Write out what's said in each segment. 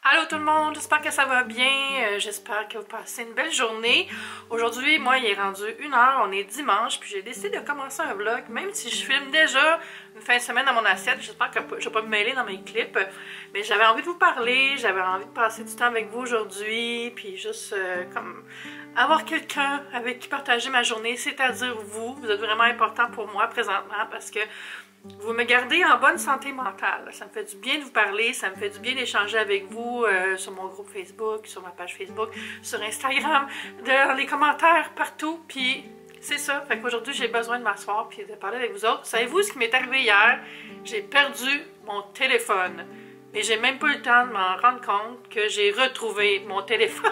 Allô tout le monde, j'espère que ça va bien, j'espère que vous passez une belle journée. Aujourd'hui, moi, il est rendu 1h, on est dimanche, puis j'ai décidé de commencer un vlog, même si je filme déjà une fin de semaine dans mon assiette. J'espère que je vais pas me mêler dans mes clips, mais j'avais envie de vous parler, j'avais envie de passer du temps avec vous aujourd'hui, puis juste comme avoir quelqu'un avec qui partager ma journée, c'est-à-dire vous. Vous êtes vraiment important pour moi présentement parce que vous me gardez en bonne santé mentale. Ça me fait du bien de vous parler, ça me fait du bien d'échanger avec vous sur mon groupe Facebook, sur ma page Facebook, sur Instagram, dans les commentaires, partout. Puis c'est ça. Fait qu'aujourd'hui, j'ai besoin de m'asseoir puis de parler avec vous autres. Savez-vous ce qui m'est arrivé hier? J'ai perdu mon téléphone. Et j'ai même pas eu le temps de m'en rendre compte que j'ai retrouvé mon téléphone.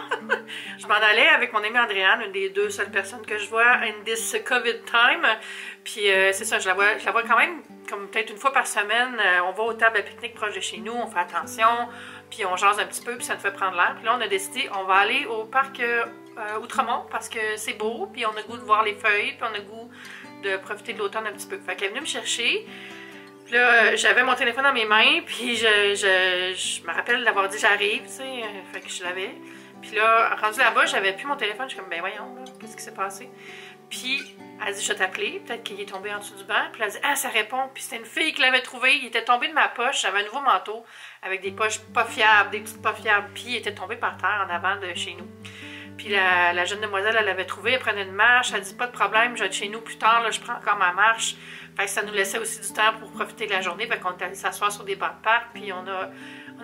Je m'en allais avec mon amie Andréane, une des deux seules personnes que je vois in this COVID time. Puis c'est ça, je la vois quand même comme peut-être une fois par semaine. On va aux tables à pique-nique proche de chez nous, on fait attention, puis on jase un petit peu, puis ça nous fait prendre l'air. Puis là, on a décidé, on va aller au parc Outremont parce que c'est beau, puis on a le goût de voir les feuilles, puis on a le goût de profiter de l'automne un petit peu. Fait qu'elle est venue me chercher. Puis là, j'avais mon téléphone dans mes mains, puis je me rappelle d'avoir dit j'arrive, tu sais, fait que je l'avais. Puis là, rendu là-bas, j'avais plus mon téléphone, je suis comme, ben voyons, qu'est-ce qui s'est passé? Puis elle dit, je vais t'appeler, peut-être qu'il est tombé en dessous du banc. Puis elle dit, ah, ça répond. Puis c'était une fille qui l'avait trouvé, il était tombé de ma poche, j'avais un nouveau manteau avec des poches pas fiables, des petites pas fiables, puis il était tombé par terre en avant de chez nous. Puis la jeune demoiselle, elle l'avait trouvé, elle prenait une marche, elle dit, pas de problème, je vais être chez nous plus tard, là, je prends encore ma marche. Fait que ça nous laissait aussi du temps pour profiter de la journée. Fait qu'on est allé s'asseoir sur des bancs de parc, puis on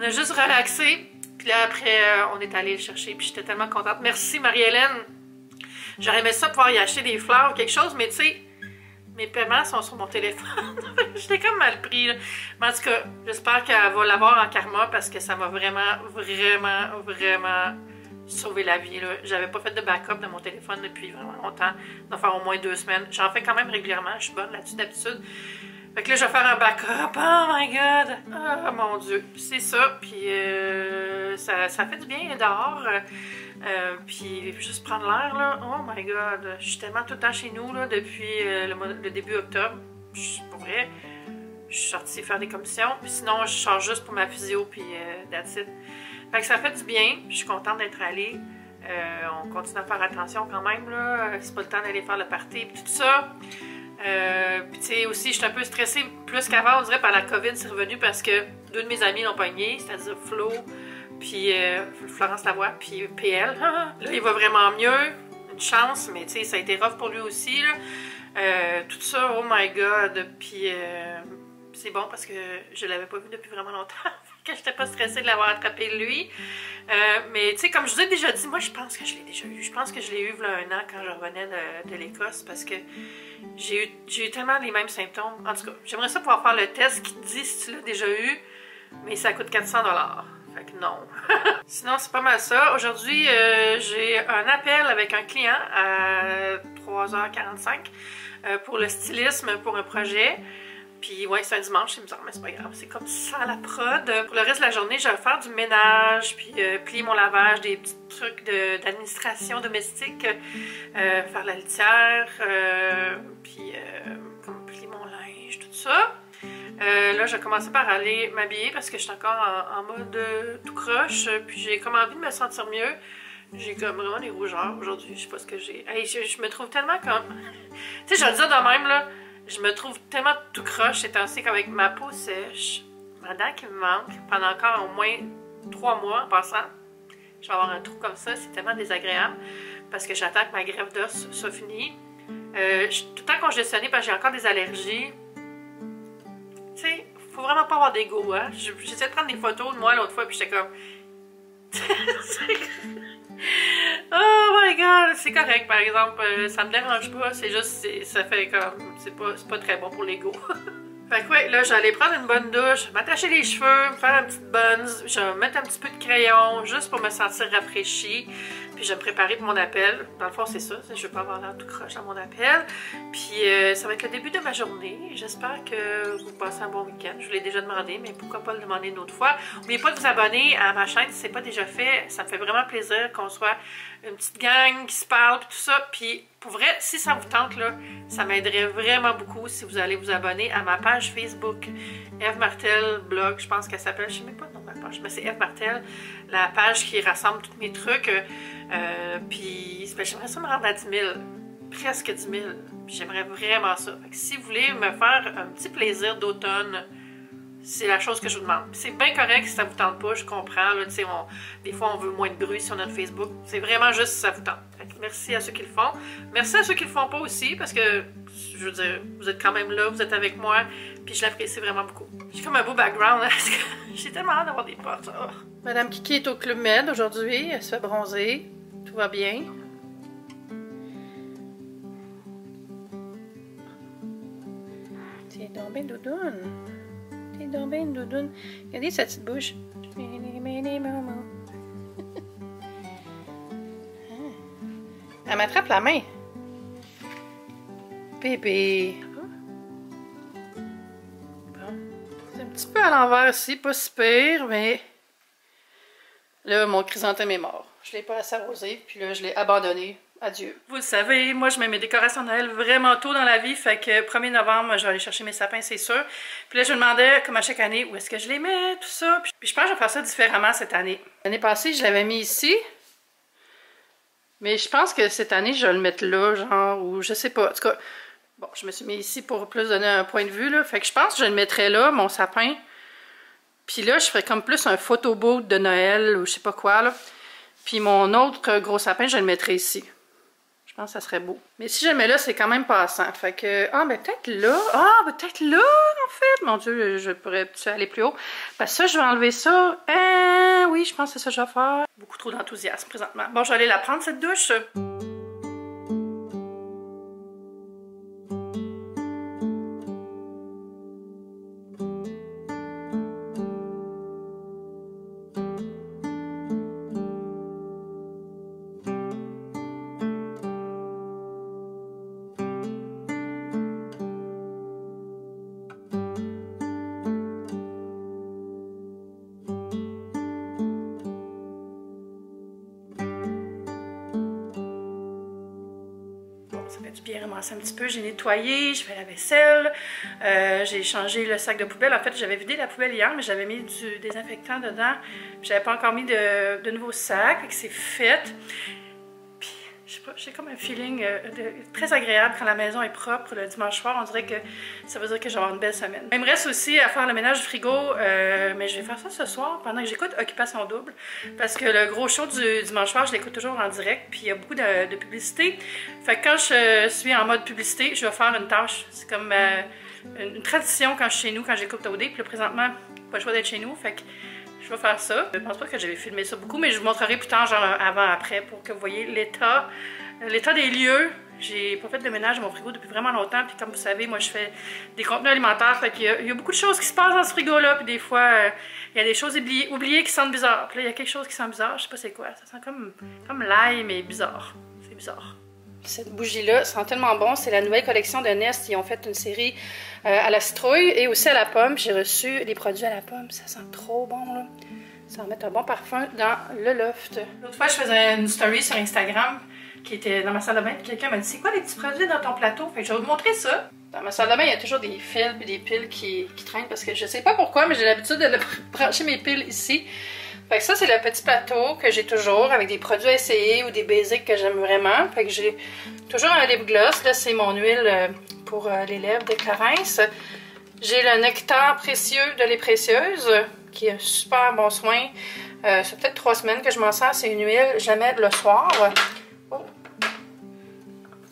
a juste relaxé. Puis là, après, on est allé le chercher, puis j'étais tellement contente. Merci, Marie-Hélène. J'aurais aimé ça pouvoir y acheter des fleurs ou quelque chose, mais tu sais, mes paiements sont sur mon téléphone. J'étais comme mal pris, là. Mais en tout cas, j'espère qu'elle va l'avoir en karma parce que ça m'a vraiment sauvé la vie. J'avais pas fait de backup de mon téléphone depuis vraiment longtemps. Ça doit faire au moins 2 semaines. J'en fais quand même régulièrement. Je suis bonne là-dessus d'habitude. Fait que là, je vais faire un backup. Oh my god! Oh mon dieu! C'est ça. Puis ça fait du bien dehors. Puis juste prendre l'air, là. Oh my god! Je suis tellement tout le temps chez nous, là, depuis le début octobre. Pour vrai. Je suis sortie faire des commissions. Puis sinon, je sors juste pour ma physio. Puis that's it. Fait que ça fait du bien, je suis contente d'être allée. On continue à faire attention quand même, là. C'est pas le temps d'aller faire le party et tout ça. Puis tu sais, aussi, je suis un peu stressée plus qu'avant, on dirait, par la COVID, c'est revenu parce que 2 de mes amis l'ont pogné, c'est-à-dire Flo, puis Florence Lavoie, puis PL. Là, il va vraiment mieux, une chance, mais tu sais, ça a été rough pour lui aussi, là. Tout ça, oh my god, puis c'est bon parce que je l'avais pas vu depuis vraiment longtemps. Que j'étais pas stressée de l'avoir attrapé lui. Mais tu sais, comme je vous ai déjà dit, moi je pense que je l'ai déjà eu. Je pense que je l'ai eu il y a 1 an quand je revenais de l'Écosse parce que j'ai eu tellement les mêmes symptômes. En tout cas, j'aimerais ça pouvoir faire le test qui te dit si tu l'as déjà eu, mais ça coûte 400 $. Fait que non. Sinon, c'est pas mal ça. Aujourd'hui, j'ai un appel avec un client à 3h45 pour le stylisme pour un projet. Puis ouais, c'est un dimanche, c'est bizarre, mais c'est pas grave, c'est comme ça la prod. Pour le reste de la journée, je vais faire du ménage, puis plier mon lavage, des petits trucs d'administration domestique, faire la litière, puis comme plier mon linge, tout ça. Là, je vais commencer par aller m'habiller parce que je suis encore en mode tout croche, puis j'ai comme envie de me sentir mieux. J'ai comme vraiment des rougeurs aujourd'hui, je sais pas ce que j'ai. Hey, je me trouve tellement comme... tu sais, je vais le dire de même, là. Je me trouve tellement tout croche ces temps-ci qu'avec ma peau sèche, ma dent qui me manque pendant encore au moins 3 mois en passant. Je vais avoir un trou comme ça, c'est tellement désagréable parce que j'attends que ma greffe d'os soit finie. Je suis tout le temps congestionnée parce que j'ai encore des allergies. Tu sais, faut vraiment pas avoir d'ego, hein. J'essaie de prendre des photos de moi l'autre fois puis j'étais comme... Oh my god, c'est correct par exemple, ça me dérange pas, c'est juste, ça fait comme, c'est pas très bon pour l'ego. Fait que ouais, là j'allais prendre une bonne douche, m'attacher les cheveux, me faire une petite buns, je vais mettre un petit peu de crayon juste pour me sentir rafraîchie. Puis je vais me préparer pour mon appel. Dans le fond, c'est ça, je vais pas avoir l'air tout croche à mon appel. Puis ça va être le début de ma journée. J'espère que vous passez un bon week-end. Je vous l'ai déjà demandé, mais pourquoi pas le demander une autre fois. N'oubliez pas de vous abonner à ma chaîne si ce n'est pas déjà fait. Ça me fait vraiment plaisir qu'on soit une petite gang qui se parle, puis tout ça. Puis Pour vrai, si ça vous tente, là, ça m'aiderait vraiment beaucoup si vous allez vous abonner à ma page Facebook. Eve Martel Blog, je pense qu'elle s'appelle, je ne sais même pas le nom de ma page, mais c'est Eve Martel, la page qui rassemble tous mes trucs. Puis j'aimerais ça me rendre à 10 000, presque 10 000. J'aimerais vraiment ça. Fait que si vous voulez me faire un petit plaisir d'automne, c'est la chose que je vous demande. C'est bien correct si ça vous tente pas, je comprends. Là, des fois, on veut moins de bruit sur notre Facebook. C'est vraiment juste si ça vous tente. Fait que merci à ceux qui le font. Merci à ceux qui le font pas aussi, parce que, je veux dire, vous êtes quand même là, vous êtes avec moi, puis je l'apprécie vraiment beaucoup. J'ai comme un beau background, parce que j'ai tellement hâte d'avoir des potes. Oh. Madame Kiki est au Club Med aujourd'hui, elle se fait bronzer. Tout va bien. T'es donc bien doudoune. T'es donc bien doudoune. Regardez sa petite bouche. Elle m'attrape la main. Bébé. Bon. C'est un petit peu à l'envers ici, pas si pire, mais là, mon chrysanthème est mort. Je l'ai pas assez arrosé, puis là, je l'ai abandonné. Adieu. Vous le savez, moi, je mets mes décorations de Noël vraiment tôt dans la vie, fait que 1er novembre, je vais aller chercher mes sapins, c'est sûr. Puis là, je me demandais, comme à chaque année, où est-ce que je les mets, tout ça. Puis je pense que je vais faire ça différemment cette année. L'année passée, je l'avais mis ici. Mais je pense que cette année, je vais le mettre là, genre, ou je sais pas. En tout cas, bon, je me suis mis ici pour plus donner un point de vue, là. Fait que je pense que je le mettrais là, mon sapin. Puis là, je ferais comme plus un photoboot de Noël, ou je sais pas quoi, là. Puis mon autre gros sapin, je le mettrais ici. Je pense que ça serait beau. Mais si je le mets là, c'est quand même passant. Fait que, ben peut-être là. Peut-être là, en fait. Mon Dieu, je pourrais aller plus haut. Parce que ça, je vais enlever ça. Oui, je pense que c'est ça que je vais faire. Beaucoup trop d'enthousiasme présentement. Bon, je vais aller la prendre, cette douche. Ça fait du bien ramasser un petit peu. J'ai nettoyé, je fais la vaisselle, j'ai changé le sac de poubelle. En fait, j'avais vidé la poubelle hier, mais j'avais mis du désinfectant dedans. J'avais pas encore mis de nouveaux sacs, et c'est fait. Puis, je sais pas, j'ai comme un feeling très agréable quand la maison est propre le dimanche soir. On dirait que ça veut dire que je vais avoir une belle semaine. Il me reste aussi à faire le ménage du frigo, mais je vais faire ça ce soir pendant que j'écoute Occupation Double. Parce que le gros show du dimanche soir, je l'écoute toujours en direct, puis il y a beaucoup de publicité. Fait que quand je suis en mode publicité, je vais faire une tâche. C'est comme une tradition quand je suis chez nous, quand j'écoute OD. Puis là, présentement, pas le choix d'être chez nous, fait que je vais faire ça. Je pense pas que j'avais filmé ça beaucoup, mais je vous montrerai plus tard, genre avant-après, pour que vous voyez l'état des lieux. J'ai pas fait de ménage à mon frigo depuis vraiment longtemps, puis comme vous savez, moi je fais des contenus alimentaires, fait qu'il y a beaucoup de choses qui se passent dans ce frigo-là, puis des fois, il y a des choses oubliées qui sentent bizarre. Puis là, il y a quelque chose qui sent bizarre, je sais pas c'est quoi, ça sent comme l'ail, mais bizarre. C'est bizarre. Cette bougie-là sent tellement bon, c'est la nouvelle collection de Nest. Ils ont fait une série à la citrouille et aussi à la pomme. J'ai reçu les produits à la pomme, ça sent trop bon là. Ça va mettre un bon parfum dans le loft. L'autre fois, je faisais une story sur Instagram qui était dans ma salle de bain. Quelqu'un m'a dit, c'est quoi les petits produits dans ton plateau? Fait que je vais vous montrer ça. Dans ma salle de bain, il y a toujours des fils et des piles qui traînent parce que je sais pas pourquoi, mais j'ai l'habitude de brancher mes piles ici. Fait que ça, c'est le petit plateau que j'ai toujours avec des produits à essayer ou des basics que j'aime vraiment. Fait que j'ai toujours un lip gloss. Là, c'est mon huile pour les lèvres de Clarins. J'ai le nectar précieux de lait précieuse qui est un super bon soin. Ça fait peut-être 3 semaines que je m'en sers. C'est une huile, je la mets le soir. Oh.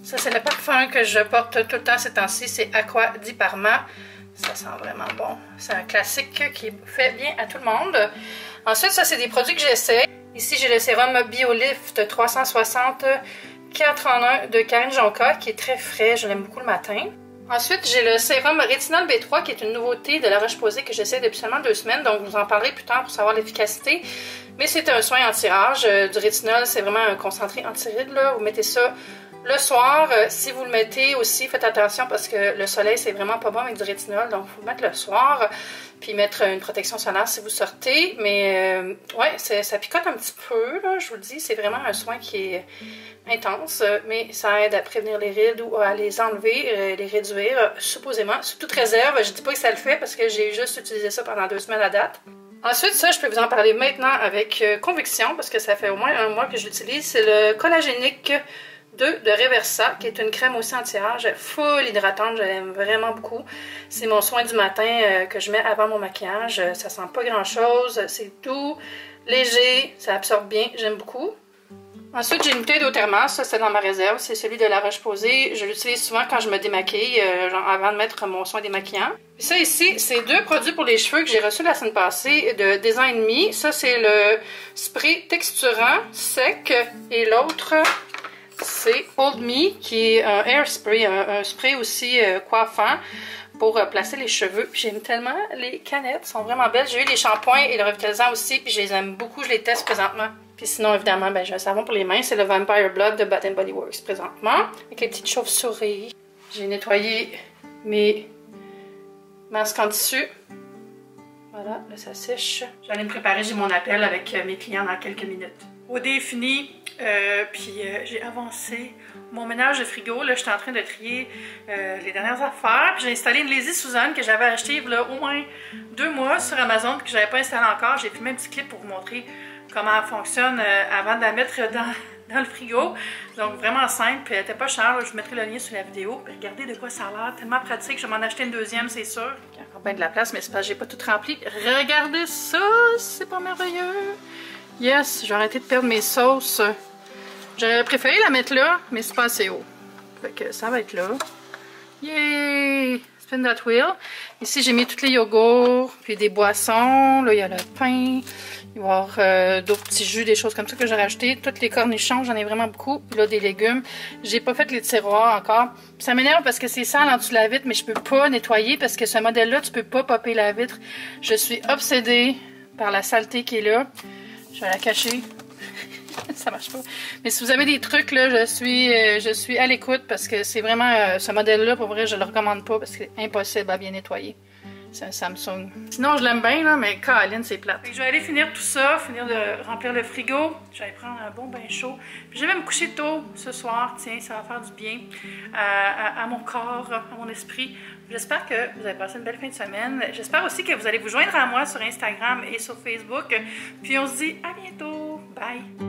Ça, c'est le parfum que je porte tout le temps ces temps-ci. C'est Aqua di Parma. Ça sent vraiment bon. C'est un classique qui fait bien à tout le monde. Ensuite, ça, c'est des produits que j'essaie. Ici, j'ai le sérum BioLift 360 4 en 1 de Karine Jonca qui est très frais. Je l'aime beaucoup le matin. Ensuite, j'ai le sérum Rétinol B3 qui est une nouveauté de La Roche-Posay que j'essaie depuis seulement 2 semaines. Donc, je vous en parlerai plus tard pour savoir l'efficacité. Mais c'est un soin anti-âge. Du rétinol, c'est vraiment un concentré anti-rides. Vous mettez ça Le soir, si vous le mettez aussi, faites attention parce que le soleil, c'est vraiment pas bon avec du rétinol. Donc, il faut le mettre le soir. Puis mettre une protection solaire si vous sortez. Mais ouais, ça picote un petit peu, là, je vous le dis. C'est vraiment un soin qui est intense. Mais ça aide à prévenir les rides ou à les enlever, les réduire, supposément. Sous toute réserve, je dis pas que ça le fait parce que j'ai juste utilisé ça pendant 2 semaines à date. Ensuite, ça, je peux vous en parler maintenant avec conviction parce que ça fait au moins 1 mois que je l'utilise. C'est le Collagénique 2 de Reversa, qui est une crème aussi anti-âge, full hydratante, je l'aime vraiment beaucoup. C'est mon soin du matin que je mets avant mon maquillage. Ça sent pas grand-chose, c'est doux, léger, ça absorbe bien, j'aime beaucoup. Ensuite, j'ai une bouteille d'eau thermale, ça c'est dans ma réserve, c'est celui de La Roche-Posay. Je l'utilise souvent quand je me démaquille, genre avant de mettre mon soin démaquillant. Puis ça ici, c'est 2 produits pour les cheveux que j'ai reçus la semaine passée de Design Me. Ça c'est le spray texturant sec et l'autre c'est Hold Me qui est un hairspray, un spray aussi coiffant pour placer les cheveux. Puis j'aime tellement les canettes, sont vraiment belles. J'ai eu les shampoings et le revitalisant aussi, puis je les aime beaucoup, je les teste présentement. Puis sinon, évidemment, ben, j'ai un savon pour les mains, c'est le Vampire Blood de Bath & Body Works présentement, avec les petites chauves-souris. J'ai nettoyé mes masques en tissu. Voilà, là ça sèche. J'allais me préparer, j'ai mon appel avec mes clients dans quelques minutes. OD est fini, puis j'ai avancé mon ménage de frigo. Là, j'étais en train de trier les dernières affaires. Puis j'ai installé une Lazy Susan que j'avais achetée il y a au moins 2 mois sur Amazon, puis que j'avais pas installé encore. J'ai filmé un petit clip pour vous montrer comment elle fonctionne avant de la mettre dans le frigo. Donc vraiment simple, puis elle était pas chère. Là, je vous mettrai le lien sous la vidéo. Puis regardez de quoi ça a l'air, tellement pratique. Je vais m'en acheter une deuxième, c'est sûr. Il y a encore bien de la place, mais c'est parce que j'ai pas tout rempli. Regardez ça, c'est pas merveilleux. Yes, j'ai arrêté de perdre mes sauces. J'aurais préféré la mettre là, mais c'est pas assez haut. Fait que ça va être là. Yay! Spin that wheel. Ici, j'ai mis tous les yogourts, puis des boissons. Là, il y a le pain. Il va y avoir d'autres petits jus, des choses comme ça que j'ai rajouté. Tous les cornichons, j'en ai vraiment beaucoup. Puis là, des légumes. J'ai pas fait les tiroirs encore. Puis ça m'énerve parce que c'est sale en dessous de la vitre, mais je peux pas nettoyer parce que ce modèle-là, tu peux pas popper la vitre. Je suis obsédée par la saleté qui est là. Je vais la cacher. Ça marche pas. Mais si vous avez des trucs, là, je suis à l'écoute parce que c'est vraiment ce modèle-là, pour vrai, je le recommande pas parce que c'est impossible à bien nettoyer. C'est un Samsung. Sinon, je l'aime bien, là, mais Caroline, c'est plate. Je vais aller finir tout ça, finir de remplir le frigo. Je vais prendre un bon bain chaud. Puis je vais me coucher tôt ce soir. Tiens, ça va faire du bien à mon corps, à mon esprit. J'espère que vous avez passé une belle fin de semaine. J'espère aussi que vous allez vous joindre à moi sur Instagram et sur Facebook. Puis on se dit à bientôt. Bye!